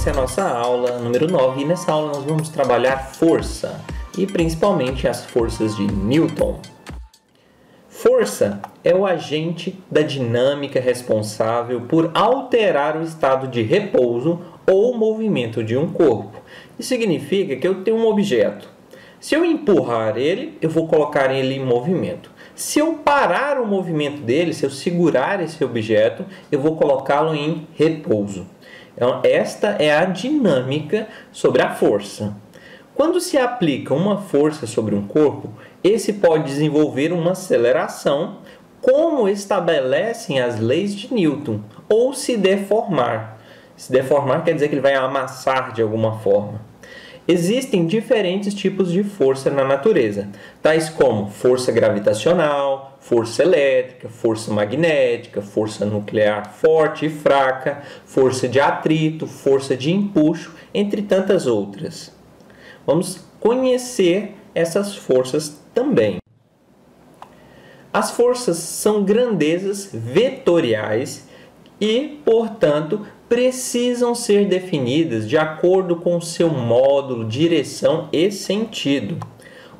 Essa é a nossa aula número 9 e nessa aula nós vamos trabalhar força e principalmente as forças de Newton. Força é o agente da dinâmica responsável por alterar o estado de repouso ou movimento de um corpo. Isso significa que eu tenho um objeto. Se eu empurrar ele, eu vou colocar ele em movimento. Se eu parar o movimento dele, se eu segurar esse objeto, eu vou colocá-lo em repouso. Então, esta é a dinâmica sobre a força. Quando se aplica uma força sobre um corpo, esse pode desenvolver uma aceleração, como estabelecem as leis de Newton, ou se deformar. Se deformar quer dizer que ele vai amassar de alguma forma. Existem diferentes tipos de força na natureza, tais como força gravitacional, força elétrica, força magnética, força nuclear forte e fraca, força de atrito, força de empuxo, entre tantas outras. Vamos conhecer essas forças também. As forças são grandezas vetoriais e, portanto, precisam ser definidas de acordo com seu módulo, direção e sentido.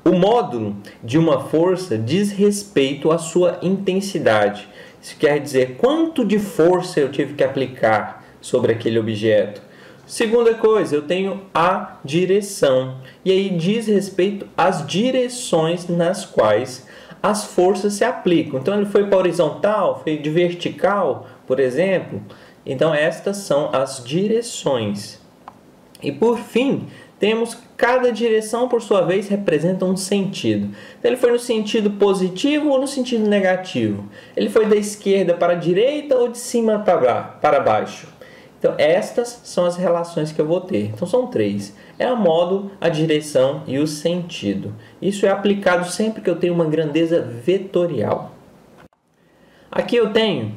O módulo de uma força diz respeito à sua intensidade. Isso quer dizer quanto de força eu tive que aplicar sobre aquele objeto. Segunda coisa, eu tenho a direção. E aí diz respeito às direções nas quais as forças se aplicam. Então ele foi para horizontal, foi de vertical, por exemplo. Então estas são as direções. E por fim, temos cada direção, por sua vez, representa um sentido. Então, ele foi no sentido positivo ou no sentido negativo? Ele foi da esquerda para a direita ou de cima para baixo? Então, estas são as relações que eu vou ter. Então, são três. É a módulo, a direção e o sentido. Isso é aplicado sempre que eu tenho uma grandeza vetorial. Aqui eu tenho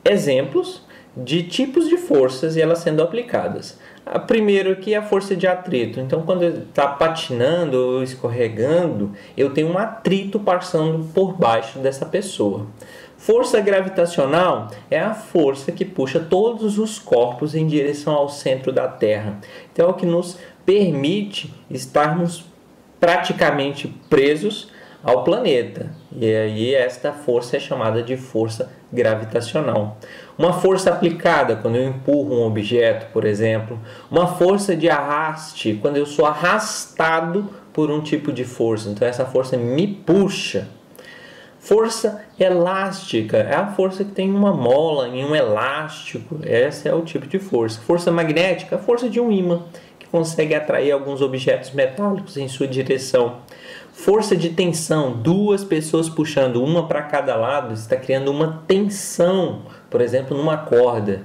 exemplos de tipos de forças e elas sendo aplicadas. A primeiro aqui é a força de atrito. Então, quando ele está patinando ou escorregando, eu tenho um atrito passando por baixo dessa pessoa. Força gravitacional é a força que puxa todos os corpos em direção ao centro da Terra. Então, é o que nos permite estarmos praticamente presos ao planeta. E aí esta força é chamada de força gravitacional. Uma força aplicada quando eu empurro um objeto, por exemplo. Uma força de arraste quando eu sou arrastado por um tipo de força. Então essa força me puxa. Força elástica é a força que tem uma mola em um elástico. Esse é o tipo de força. Força magnética é a força de um ímã que consegue atrair alguns objetos metálicos em sua direção. Força de tensão, duas pessoas puxando uma para cada lado, está criando uma tensão, por exemplo, numa corda.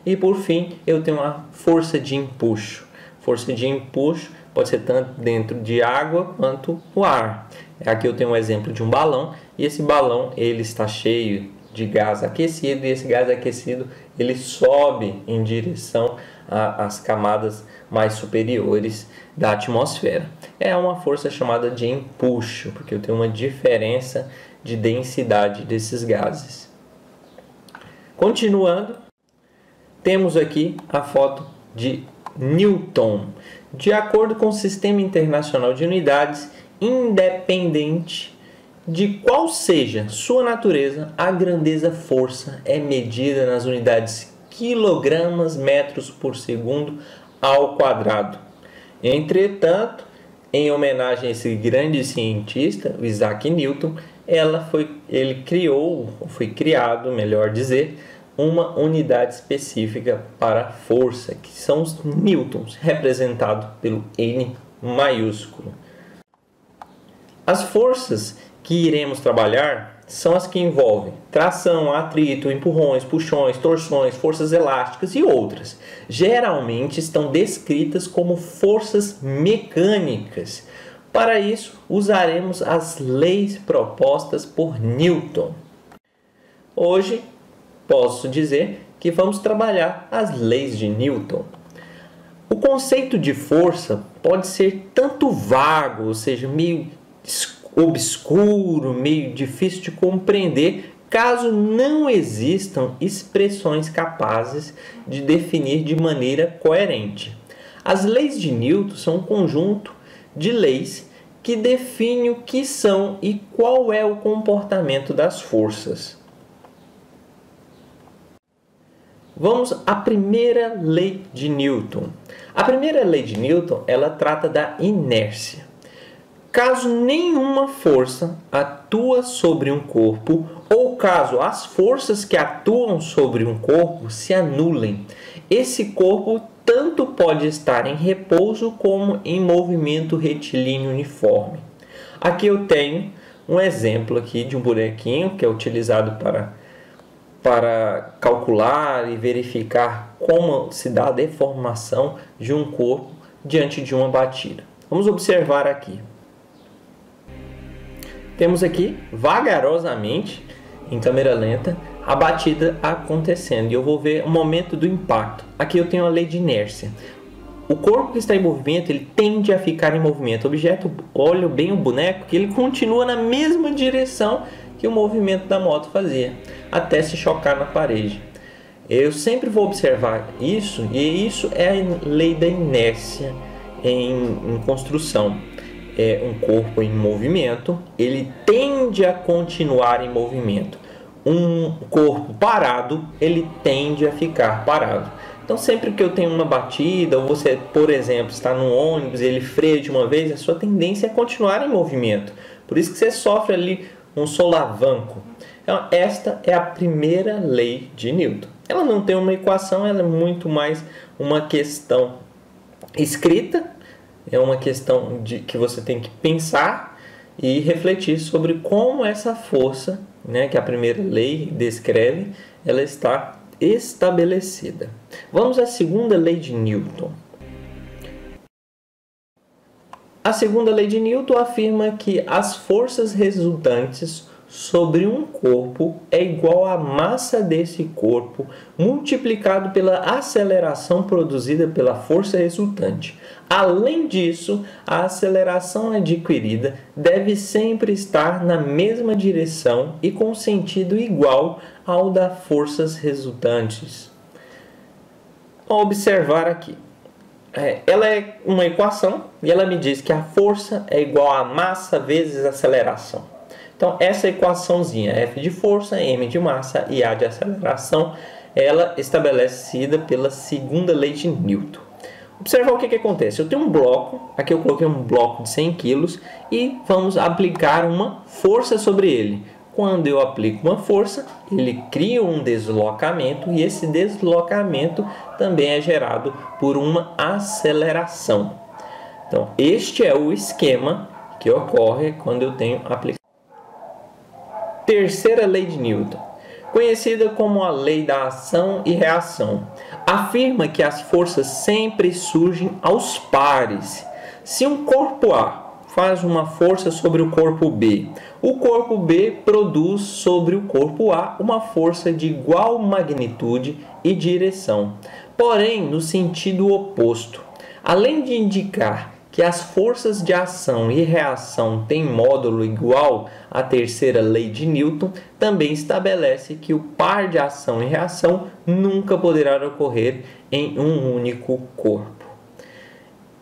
E por fim, eu tenho uma força de empuxo. Força de empuxo pode ser tanto dentro de água quanto o ar. Aqui eu tenho um exemplo de um balão, e esse balão ele está cheio de gás aquecido, e esse gás aquecido ele sobe em direção às camadas mais superiores da atmosfera. É uma força chamada de empuxo, porque eu tenho uma diferença de densidade desses gases. Continuando, temos aqui a foto de Newton. De acordo com o Sistema Internacional de Unidades, independente de qual seja sua natureza, a grandeza força é medida nas unidades quilogramas metros por segundo ao quadrado. Entretanto, em homenagem a esse grande cientista, o Isaac Newton, ele foi criado, melhor dizer, uma unidade específica para força, que são os newtons, representado pelo N maiúsculo. As forças que iremos trabalhar são as que envolvem tração, atrito, empurrões, puxões, torções, forças elásticas e outras. Geralmente estão descritas como forças mecânicas. Para isso, usaremos as leis propostas por Newton. Hoje, posso dizer que vamos trabalhar as leis de Newton. O conceito de força pode ser tanto vago, ou seja, meio obscuro, meio difícil de compreender, caso não existam expressões capazes de definir de maneira coerente. As leis de Newton são um conjunto de leis que define o que são e qual é o comportamento das forças. Vamos à primeira lei de Newton. A primeira lei de Newton, ela trata da inércia. Caso nenhuma força atua sobre um corpo, ou caso as forças que atuam sobre um corpo se anulem, esse corpo tanto pode estar em repouso como em movimento retilíneo uniforme. Aqui eu tenho um exemplo aqui de um bonequinho que é utilizado para calcular e verificar como se dá a deformação de um corpo diante de uma batida. Vamos observar aqui. Temos aqui, vagarosamente, em câmera lenta, a batida acontecendo. E eu vou ver o momento do impacto. Aqui eu tenho a lei de inércia. O corpo que está em movimento, ele tende a ficar em movimento. O objeto, olha bem o boneco, que ele continua na mesma direção que o movimento da moto fazia, até se chocar na parede. Eu sempre vou observar isso, e isso é a lei da inércia em construção. É um corpo em movimento, ele tende a continuar em movimento. Um corpo parado, ele tende a ficar parado. Então, sempre que eu tenho uma batida, ou você, por exemplo, está no ônibus e ele freia de uma vez, a sua tendência é continuar em movimento. Por isso que você sofre ali um solavanco. Então, esta é a primeira lei de Newton. Ela não tem uma equação, ela é muito mais uma questão escrita. É uma questão de que você tem que pensar e refletir sobre como essa força, né, que a primeira lei descreve, ela está estabelecida. Vamos à segunda lei de Newton. A segunda lei de Newton afirma que as forças resultantes sobre um corpo é igual à massa desse corpo multiplicado pela aceleração produzida pela força resultante. Além disso, a aceleração adquirida deve sempre estar na mesma direção e com sentido igual ao das forças resultantes. Vamos observar aqui. Ela é uma equação e ela me diz que a força é igual a massa vezes aceleração. Então, essa equaçãozinha, F de força, M de massa e A de aceleração, ela é estabelecida pela segunda lei de Newton. Observar o que acontece. Eu tenho um bloco, aqui eu coloquei um bloco de 100 kg e vamos aplicar uma força sobre ele. Quando eu aplico uma força, ele cria um deslocamento e esse deslocamento também é gerado por uma aceleração. Então, este é o esquema que ocorre quando eu tenho aplicação. Terceira lei de Newton, conhecida como a lei da ação e reação, afirma que as forças sempre surgem aos pares. Se um corpo A faz uma força sobre o corpo B, o corpo B produz sobre o corpo A uma força de igual magnitude e direção, porém no sentido oposto. Além de indicar que as forças de ação e reação têm módulo igual à terceira lei de Newton, também estabelece que o par de ação e reação nunca poderá ocorrer em um único corpo.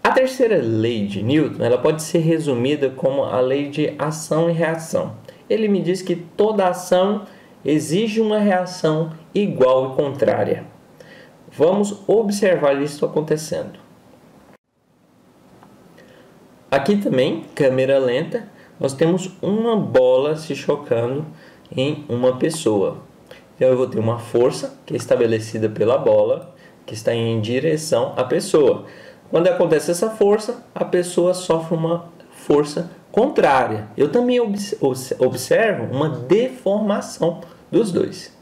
A terceira lei de Newton, ela pode ser resumida como a lei de ação e reação. Ele me diz que toda ação exige uma reação igual e contrária. Vamos observar isso acontecendo. Aqui também, câmera lenta, nós temos uma bola se chocando em uma pessoa. Então eu vou ter uma força que é estabelecida pela bola, que está em direção à pessoa. Quando acontece essa força, a pessoa sofre uma força contrária. Eu também observo uma deformação dos dois.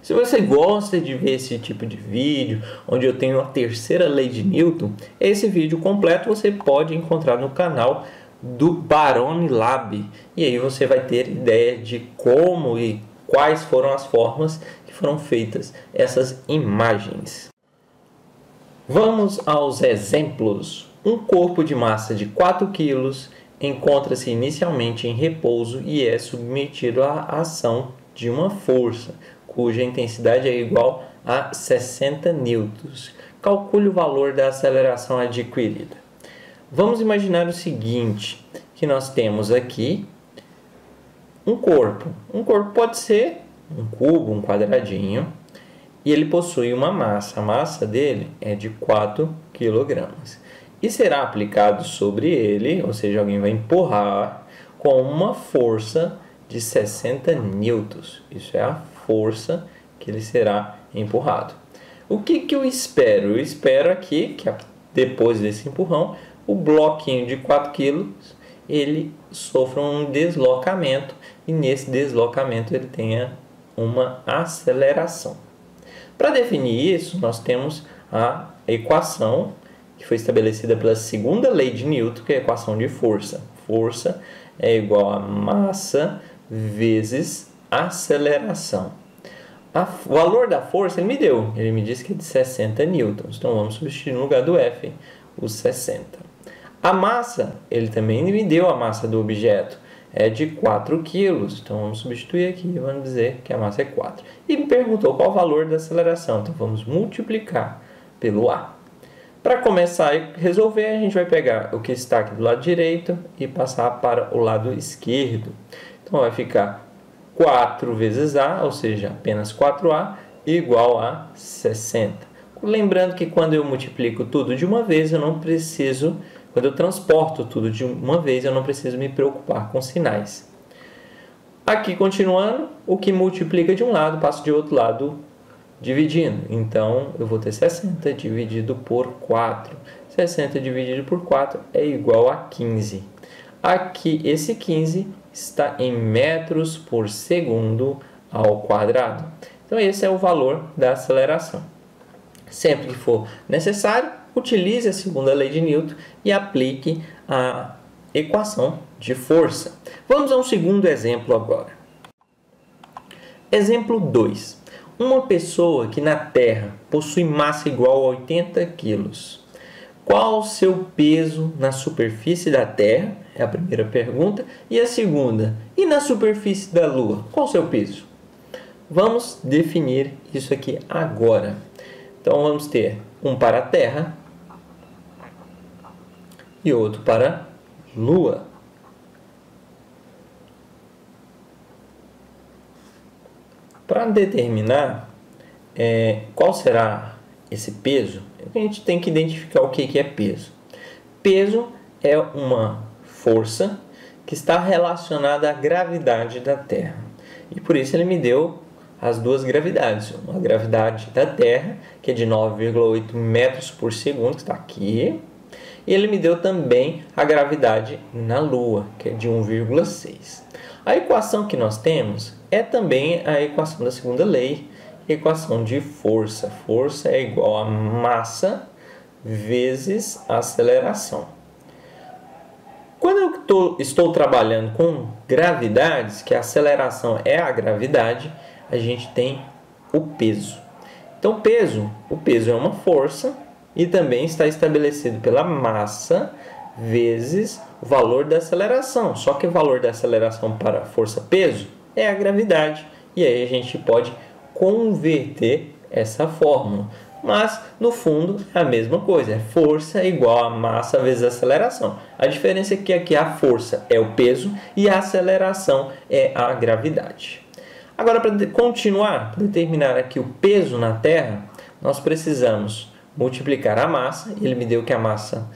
Se você gosta de ver esse tipo de vídeo, onde eu tenho a terceira lei de Newton, esse vídeo completo você pode encontrar no canal do Barone Lab. E aí você vai ter ideia de como e quais foram as formas que foram feitas essas imagens. Vamos aos exemplos. Um corpo de massa de 4 kg encontra-se inicialmente em repouso e é submetido à ação de uma força. cuja intensidade é igual a 60 newtons. Calcule o valor da aceleração adquirida. Vamos imaginar o seguinte, que nós temos aqui um corpo. Um corpo pode ser um cubo, um quadradinho, e ele possui uma massa. A massa dele é de 4 kg. E será aplicado sobre ele, ou seja, alguém vai empurrar com uma força de 60 newtons. Isso é a força que ele será empurrado. O que eu espero? Eu espero aqui que depois desse empurrão, o bloquinho de 4 kg ele sofra um deslocamento e nesse deslocamento ele tenha uma aceleração. Para definir isso, nós temos a equação que foi estabelecida pela segunda lei de Newton, que é a equação de força. Força é igual a massa vezes aceleração. O valor da força ele me disse que é de 60 newtons. Então vamos substituir no lugar do F os 60. A massa, ele também me deu a massa do objeto, é de 4 kg. Então vamos substituir aqui, vamos dizer que a massa é 4. E me perguntou qual o valor da aceleração. Então vamos multiplicar pelo A. Para começar a resolver, a gente vai pegar o que está aqui do lado direito e passar para o lado esquerdo. Então vai ficar 4 vezes A, ou seja, apenas 4A, igual a 60. Lembrando que quando eu multiplico tudo de uma vez, eu não preciso, quando eu transporto tudo de uma vez, eu não preciso me preocupar com sinais. Aqui, continuando, o que multiplica de um lado, passa de outro lado dividindo. Então, eu vou ter 60 dividido por 4. 60 dividido por 4 é igual a 15. Aqui, esse 15 está em metros por segundo ao quadrado. Então, esse é o valor da aceleração. Sempre que for necessário, utilize a segunda lei de Newton e aplique a equação de força. Vamos a um segundo exemplo agora. Exemplo 2. Uma pessoa que na Terra possui massa igual a 80 kg. Qual o seu peso na superfície da Terra? É a primeira pergunta. E a segunda, e na superfície da Lua? Qual o seu peso? Vamos definir isso aqui agora. Então vamos ter um para a Terra e outro para a Lua. Para determinar qual será esse peso, a gente tem que identificar o que é peso. Peso é uma força que está relacionada à gravidade da Terra. E por isso ele me deu as duas gravidades. Uma gravidade da Terra, que é de 9,8 metros por segundo, que está aqui. E ele me deu também a gravidade na Lua, que é de 1,6. A equação que nós temos é também a equação da segunda lei, equação de força. Força é igual a massa vezes aceleração. Quando eu estou trabalhando com gravidades, que a aceleração é a gravidade, a gente tem o peso. Então, o peso é uma força e também está estabelecido pela massa vezes o valor da aceleração. Só que o valor da aceleração para força-peso é a gravidade. E aí a gente pode converter essa fórmula. Mas, no fundo, é a mesma coisa. É força igual a massa vezes aceleração. A diferença é que aqui a força é o peso e a aceleração é a gravidade. Agora, para continuar, para determinar aqui o peso na Terra, nós precisamos multiplicar a massa. Ele me deu que a massa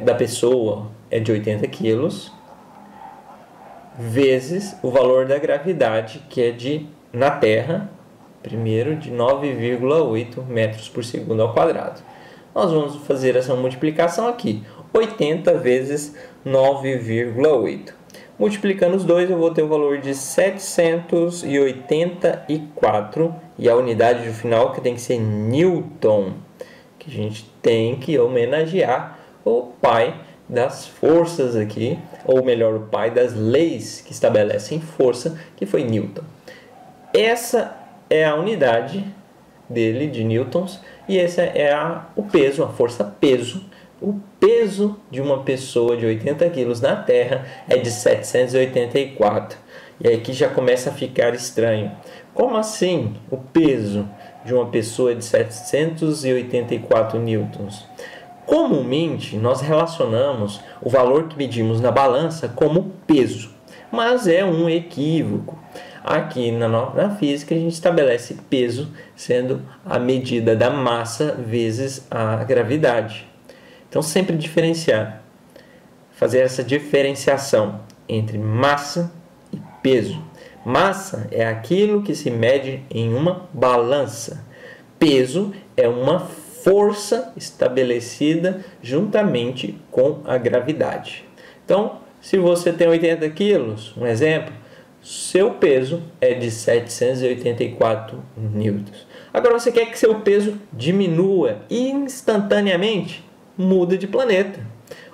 da pessoa é de 80 quilos, vezes o valor da gravidade, que é na Terra, primeiro, de 9,8 metros por segundo ao quadrado. Nós vamos fazer essa multiplicação aqui, 80 vezes 9,8. Multiplicando os dois, eu vou ter o valor de 784, e a unidade do final que tem que ser Newton, que a gente tem que homenagear o pai das forças aqui, ou melhor, o pai das leis que estabelecem força, que foi Newton. Essa é a unidade dele, de newtons, e esse é o peso, a força-peso. O peso de uma pessoa de 80 quilos na Terra é de 784. E aí aqui já começa a ficar estranho, Como assim o peso de uma pessoa é de 784 newtons? Comumente, nós relacionamos o valor que medimos na balança como peso, mas é um equívoco. Aqui na física, a gente estabelece peso sendo a medida da massa vezes a gravidade. Então, sempre diferenciar, fazer essa diferenciação entre massa e peso. Massa é aquilo que se mede em uma balança. Peso é uma força estabelecida juntamente com a gravidade. Então, se você tem 80 quilos, um exemplo, seu peso é de 784 newtons. Agora você quer que seu peso diminua instantaneamente? Muda de planeta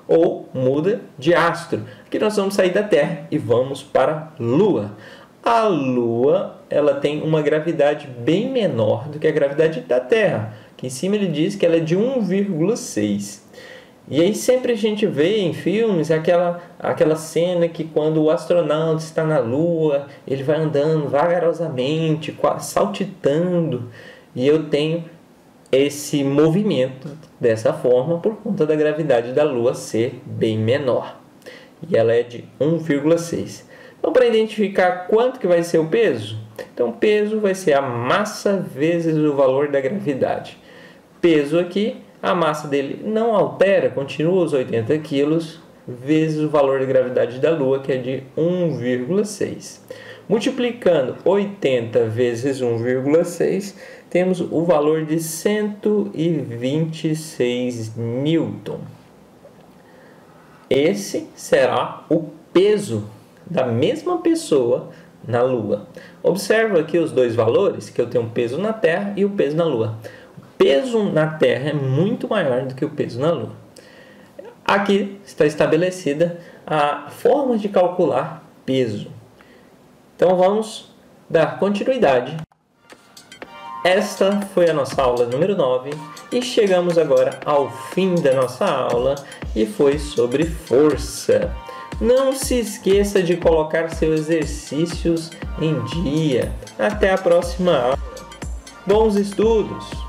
ou muda de astro. Aqui nós vamos sair da Terra e vamos para a Lua. A Lua, ela tem uma gravidade bem menor do que a gravidade da Terra. Aqui em cima ele diz que ela é de 1,6. E aí sempre a gente vê em filmes aquela cena que quando o astronauta está na Lua, ele vai andando vagarosamente, saltitando. E eu tenho esse movimento dessa forma por conta da gravidade da Lua ser bem menor. E ela é de 1,6. Então, para identificar quanto que vai ser o peso, então o peso vai ser a massa vezes o valor da gravidade. Peso aqui, a massa dele não altera, continua os 80 quilos, vezes o valor da gravidade da Lua, que é de 1,6. Multiplicando 80 vezes 1,6, temos o valor de 126 newton. Esse será o peso da mesma pessoa na Lua. Observa aqui os dois valores, que eu tenho o peso na Terra e o peso na Lua. O peso na Terra é muito maior do que o peso na Lua. Aqui está estabelecida a forma de calcular peso. Então vamos dar continuidade. Esta foi a nossa aula número 9 e chegamos agora ao fim da nossa aula e foi sobre força. Não se esqueça de colocar seus exercícios em dia. Até a próxima aula. Bons estudos!